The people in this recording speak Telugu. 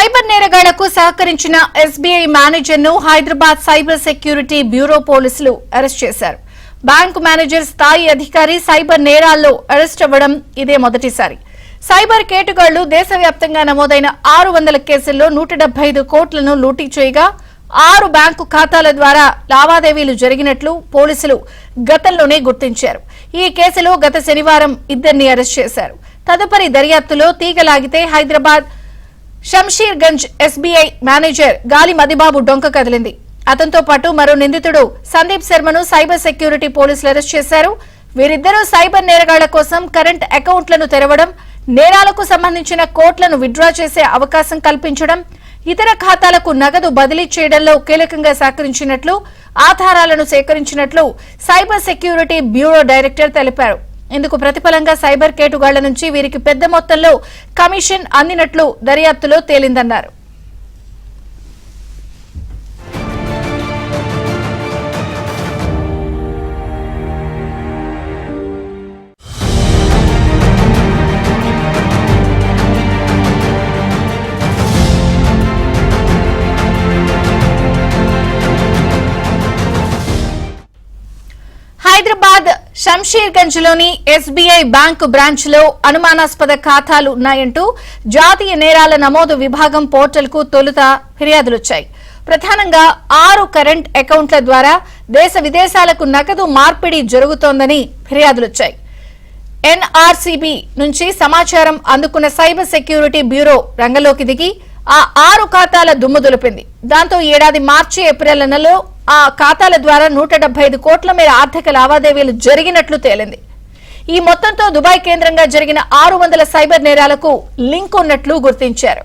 సైబర్ నేరగాళ్లకు సహకరించిన ఎస్బీఐ మేనేజర్ ను హైదరాబాద్ సైబర్ సెక్యూరిటీ బ్యూరో పోలీసులు అరెస్ట్ చేశారు. బ్యాంకు మేనేజర్ స్థాయి అధికారి సైబర్ నేరాల్లో అరెస్ట్ అవ్వడం ఇదే మొదటిసారి. సైబర్ కేటుగాళ్లు దేశవ్యాప్తంగా నమోదైన 600 కేసుల్లో 175 కోట్లను లూటీ చేయగా 6 బ్యాంకు ఖాతాల ద్వారా లావాదేవీలు జరిగినట్లు పోలీసులు గతంలోనే గుర్తించారు. ఈ కేసులో గత శనివారం 2 అరెస్ట్ చేశారు. తదుపరి దర్యాప్తులో తీగలాగితే హైదరాబాద్ షంషీర్గంజ్ ఎస్బీఐ మేనేజర్ గాలి మదిబాబు డొంక కదిలింది. అతనితో పాటు మరో నిందితుడు సందీప్ శర్మను సైబర్ సెక్యూరిటీ పోలీసులు అరెస్ట్ చేశారు. వీరిద్దరూ సైబర్ నేరగాళ్ల కోసం కరెంట్ అకౌంట్లను తెరవడం, నేరాలకు సంబంధించిన కోట్లను విత్డ్రా చేసే అవకాశం కల్పించడం, ఇతర ఖాతాలకు నగదు బదిలీ చేయడంలో కీలకంగా సహకరించినట్లు ఆధారాలను సేకరించినట్లు సైబర్ సెక్యూరిటీ బ్యూరో డైరెక్టర్ తెలిపారు. ఇందుకు ప్రతిఫలంగా సైబర్ కేటుగాళ్ల నుంచి వీరికి పెద్ద మొత్తంలో కమిషన్ అందినట్లు దర్యాప్తులో తేలిందన్నారు. హైదరాబాద్ షంషీర్గంజ్ లోని ఎస్బీఐ బ్యాంకు బ్రాంచ్ లో అనుమానాస్పద ఖాతాలు ఉన్నాయంటూ జాతీయ నేరాల నమోదు విభాగం పోర్టల్ కు తొలుత ఫిర్యాదులొచ్చాయి. ప్రధానంగా 6 కరెంట్ అకౌంట్ల ద్వారా దేశ విదేశాలకు నగదు మార్పిడి జరుగుతోందని ఫిర్యాదులొచ్చాయి. ఎన్ఆర్సీబీ నుంచి సమాచారం అందుకున్న సైబర్ సెక్యూరిటీ బ్యూరో రంగంలోకి దిగి ఆ 6 ఖాతాల దుమ్ము దులిపింది. దాంతో ఈ ఏడాది మార్చి ఏప్రిల్ నెలలో ఆ ఖాతాల ద్వారా 175 కోట్ల మేర ఆర్థిక లావాదేవీలు జరిగినట్లు తేలింది. ఈ మొత్తంతో దుబాయ్ కేంద్రంగా జరిగిన 600 సైబర్ నేరాలకు లింక్ ఉన్నట్లు గుర్తించారు.